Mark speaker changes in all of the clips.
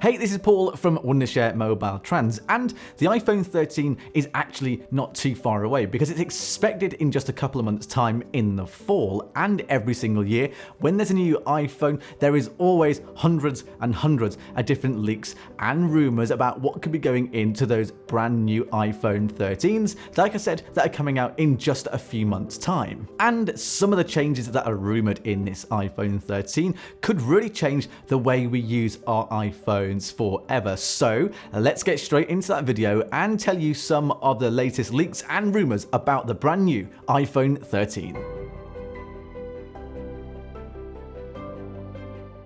Speaker 1: Hey, this is Paul from Wondershare MobileTrans, and the iPhone 13 is actually not too far away because it's expected in just a couple of months' time in the fall. And every single year, when there's a new iPhone, there is always hundreds and hundreds of different leaks and rumors about what could be going into those brand new iPhone 13s, like I said, that are coming out in just a few months' time. And some of the changes that are rumored in this iPhone 13 could really change the way we use our iPhone forever. So let's get straight into that video and tell you some of the latest leaks and rumors about the brand new iPhone 13.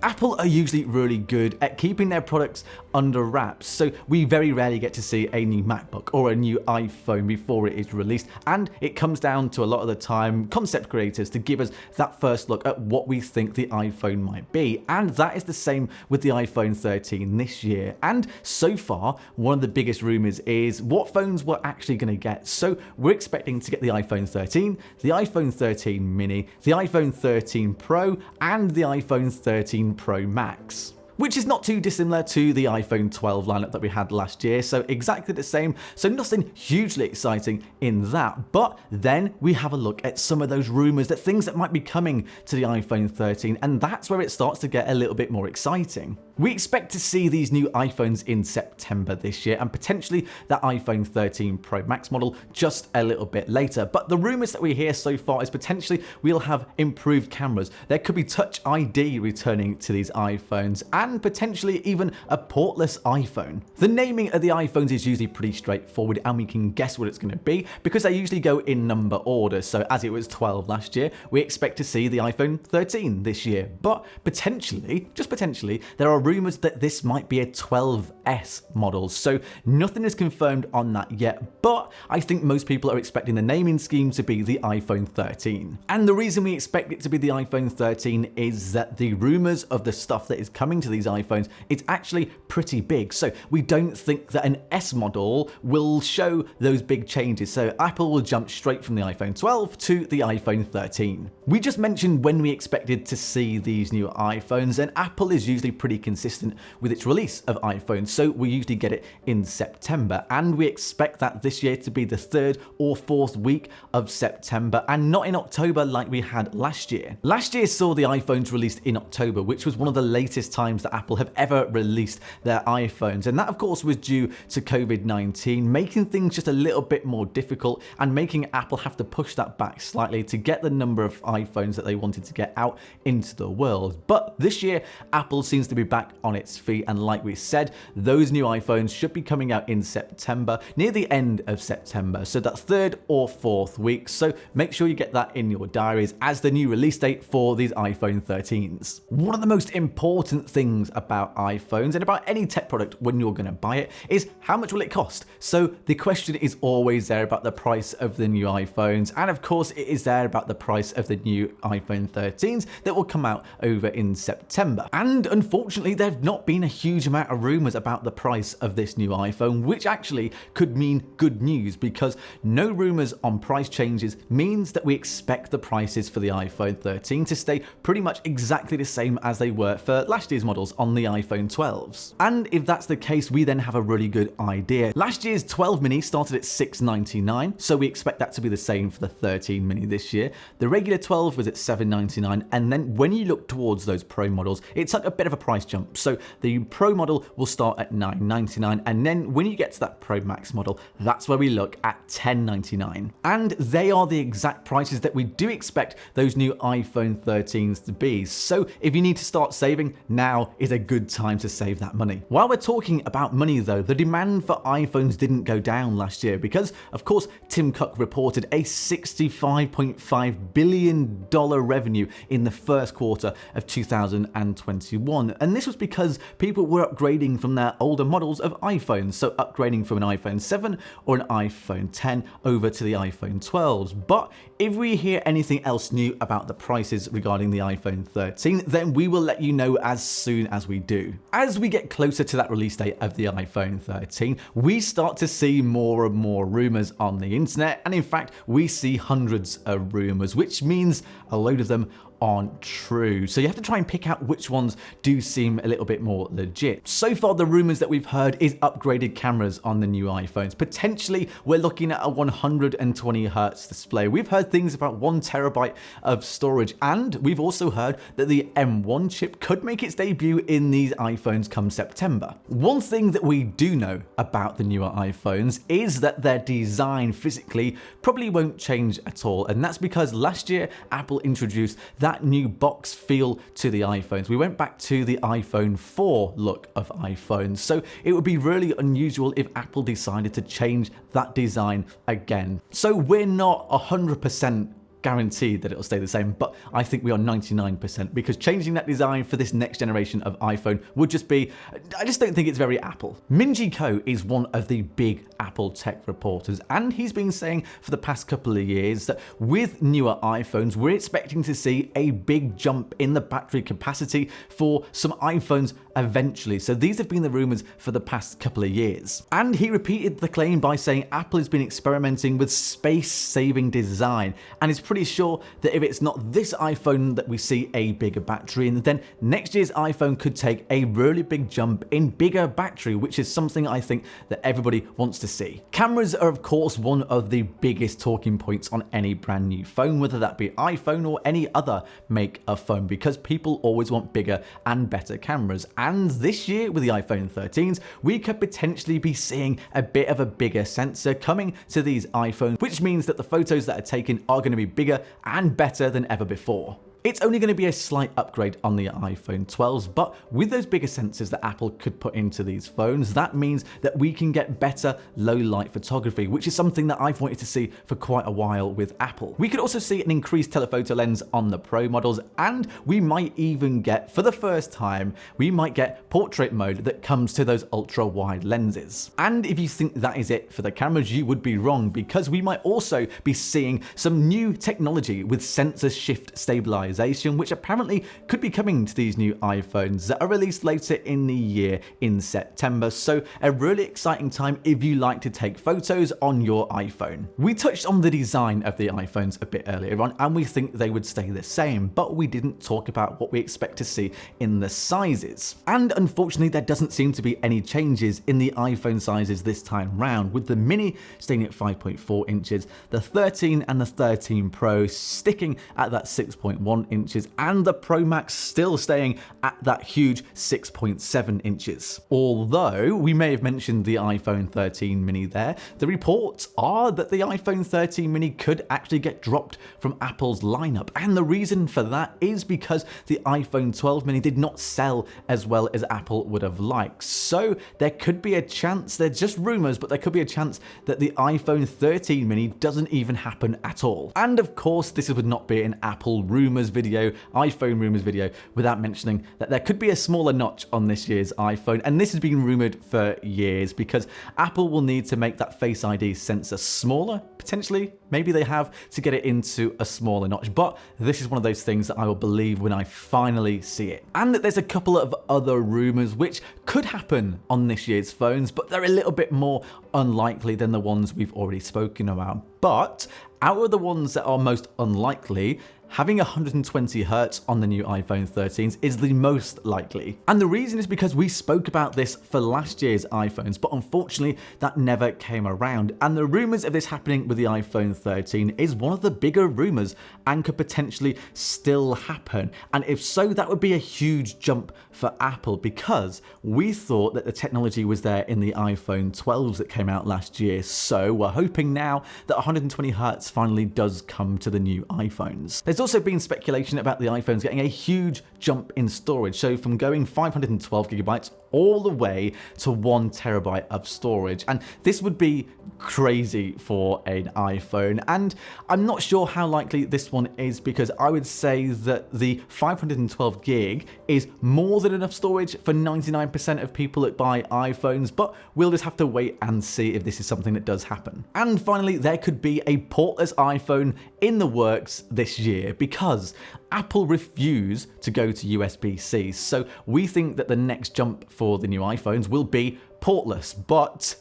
Speaker 1: Apple are usually really good at keeping their products under wraps, so we very rarely get to see a new MacBook or a new iPhone before it is released, and it comes down to a lot of the time concept creators to give us that first look at what we think the iPhone might be, and that is the same with the iPhone 13 this year. And so far, one of the biggest rumors is what phones we're actually going to get. So we're expecting to get the iPhone 13, the iPhone 13 mini, the iPhone 13 Pro, and the iPhone 13 Pro Max, which is not too dissimilar to the iPhone 12 lineup that we had last year, so exactly the same, so nothing hugely exciting in that. But then we have a look at some of those rumors, that things that might be coming to the iPhone 13, and that's where it starts to get a little bit more exciting. We expect to see these new iPhones in September this year, and potentially that iPhone 13 Pro Max model just a little bit later. But the rumors that we hear so far is potentially we'll have improved cameras. There could be Touch ID returning to these iPhones, and potentially even a portless iPhone. The naming of the iPhones is usually pretty straightforward, and we can guess what it's going to be because they usually go in number order. So as it was 12 last year, we expect to see the iPhone 13 this year. But potentially, just potentially, there are rumors that this might be a 12S model. So nothing is confirmed on that yet, but I think most people are expecting the naming scheme to be the iPhone 13. And the reason we expect it to be the iPhone 13 is that the rumors of the stuff that is coming to these iPhones, it's actually pretty big. So we don't think that an S model will show those big changes. So Apple will jump straight from the iPhone 12 to the iPhone 13. We just mentioned when we expected to see these new iPhones, and Apple is usually pretty consistent with its release of iPhones. So we usually get it in September, and we expect that this year to be the 3rd or 4th week of September, and not in October like we had last year. Last year saw the iPhones released in October, which was one of the latest times that Apple have ever released their iPhones. And that, of course, was due to COVID-19, making things just a little bit more difficult and making Apple have to push that back slightly to get the number of iPhones that they wanted to get out into the world. But this year, Apple seems to be back on its feet. And like we said, those new iPhones should be coming out in September, near the end of September. So that 3rd or 4th week. So make sure you get that in your diaries as the new release date for these iPhone 13s. One of the most important things about iPhones and about any tech product when you're going to buy it is how much will it cost? So the question is always there about the price of the new iPhones, and of course it is there about the price of the new iPhone 13s that will come out over in September. And unfortunately there have not been a huge amount of rumors about the price of this new iPhone, which actually could mean good news, because no rumors on price changes means that we expect the prices for the iPhone 13 to stay pretty much exactly the same as they were for last year's models on the iPhone 12s. And if that's the case, we then have a really good idea. Last year's 12 mini started at $699, so we expect that to be the same for the 13 mini this year. The regular 12 was at $799, and then when you look towards those Pro models, it's like a bit of a price jump. So the Pro model will start at $999, and then when you get to that Pro Max model, that's where we look at $1099. And they are the exact prices that we do expect those new iPhone 13s to be. So if you need to start saving, now is a good time to save that money. While we're talking about money though, the demand for iPhones didn't go down last year because, of course, Tim Cook reported a $65.5 billion revenue in the first quarter of 2021. And this was because people were upgrading from their older models of iPhones, so upgrading from an iPhone 7 or an iPhone 10 over to the iPhone 12s. But if we hear anything else new about the prices regarding the iPhone 13, then we will let you know as soon as we do. As we get closer to that release date of the iPhone 13, we start to see more and more rumors on the internet, and in fact, we see hundreds of rumors, which means a load of them aren't true. So you have to try and pick out which ones do seem a little bit more legit. So far, the rumors that we've heard is upgraded cameras on the new iPhones. Potentially, we're looking at a 120 hertz display. We've heard things about 1 terabyte of storage, and we've also heard that the M1 chip could make its debut in these iPhones come September. One thing that we do know about the newer iPhones is that their design physically probably won't change at all, and that's because last year Apple introduced that new box feel to the iPhones. We went back to the iPhone 4 look of iPhones, so it would be really unusual if Apple decided to change that design again. So we're not 100% guaranteed that it'll stay the same, but I think we are 99%, because changing that design for this next generation of iPhone would just be, I just don't think it's very Apple. Minji Ko is one of the big Apple tech reporters, and he's been saying for the past couple of years that with newer iPhones, we're expecting to see a big jump in the battery capacity for some iPhones eventually. So these have been the rumors for the past couple of years. And he repeated the claim by saying Apple has been experimenting with space-saving design, and is pretty sure that if it's not this iPhone that we see a bigger battery, and then next year's iPhone could take a really big jump in bigger battery, which is something I think that everybody wants to see. Cameras are of course one of the biggest talking points on any brand new phone, whether that be iPhone or any other make of phone, because people always want bigger and better cameras. And this year with the iPhone 13s, we could potentially be seeing a bit of a bigger sensor coming to these iPhones, which means that the photos that are taken are going to be bigger and better than ever before. It's only going to be a slight upgrade on the iPhone 12s, but with those bigger sensors that Apple could put into these phones, that means that we can get better low light photography, which is something that I've wanted to see for quite a while with Apple. We could also see an increased telephoto lens on the Pro models, and we might even get, for the first time, we might get portrait mode that comes to those ultra wide lenses. And if you think that is it for the cameras, you would be wrong, because we might also be seeing some new technology with sensor shift stabilization, which apparently could be coming to these new iPhones that are released later in the year in September. So a really exciting time if you like to take photos on your iPhone. We touched on the design of the iPhones a bit earlier on, and we think they would stay the same, but we didn't talk about what we expect to see in the sizes. And unfortunately, there doesn't seem to be any changes in the iPhone sizes this time round, with the mini staying at 5.4 inches, the 13 and the 13 Pro sticking at that 6.1 inches, and the Pro Max still staying at that huge 6.7 inches. Although we may have mentioned the iPhone 13 mini there, the reports are that the iPhone 13 mini could actually get dropped from Apple's lineup, and the reason for that is because the iPhone 12 mini did not sell as well as Apple would have liked. So there could be a chance, they're just rumors, but there could be a chance that the iPhone 13 mini doesn't even happen at all. And of course, this would not be an Apple rumors video, iPhone rumors video, without mentioning that there could be a smaller notch on this year's iPhone, and this has been rumored for years because Apple will need to make that Face ID sensor smaller, potentially. Maybe they have to get it into a smaller notch, but this is one of those things that I will believe when I finally see it. And that there's a couple of other rumors which could happen on this year's phones, but they're a little bit more unlikely than the ones we've already spoken about. But out of the ones that are most unlikely, having 120 Hz on the new iPhone 13s is the most likely. And the reason is because we spoke about this for last year's iPhones, but unfortunately that never came around. And the rumors of this happening with the iPhone 13 is one of the bigger rumors and could potentially still happen. And if so, that would be a huge jump for Apple, because we thought that the technology was there in the iPhone 12s that came out last year. So we're hoping now that 120 Hz finally does come to the new iPhones. There's also been speculation about the iPhones getting a huge jump in storage, so from going 512 gigabytes all the way to 1 terabyte of storage. And this would be crazy for an iPhone, and I'm not sure how likely this one is, because I would say that the 512 gig is more than enough storage for 99% of people that buy iPhones, but we'll just have to wait and see if this is something that does happen. And finally, there could be a portless iPhone in the works this year, because Apple refused to go to USB-C. So we think that the next jump for the new iPhones will be portless, but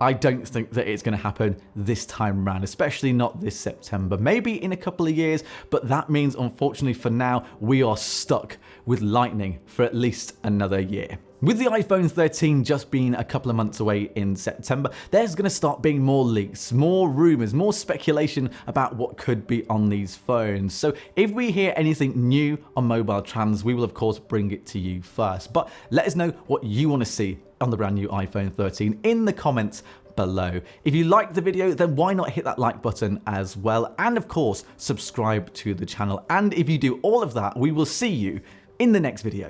Speaker 1: I don't think that it's going to happen this time round, especially not this September. Maybe in a couple of years, but that means, unfortunately for now, we are stuck with Lightning for at least another year. With the iPhone 13 just being a couple of months away in September, there's going to start being more leaks, more rumors, more speculation about what could be on these phones. So if we hear anything new on MobileTrans, we will of course bring it to you first. But let us know what you want to see on the brand new iPhone 13 in the comments below. If you liked the video, then why not hit that like button as well? And of course, subscribe to the channel. And if you do all of that, we will see you in the next video.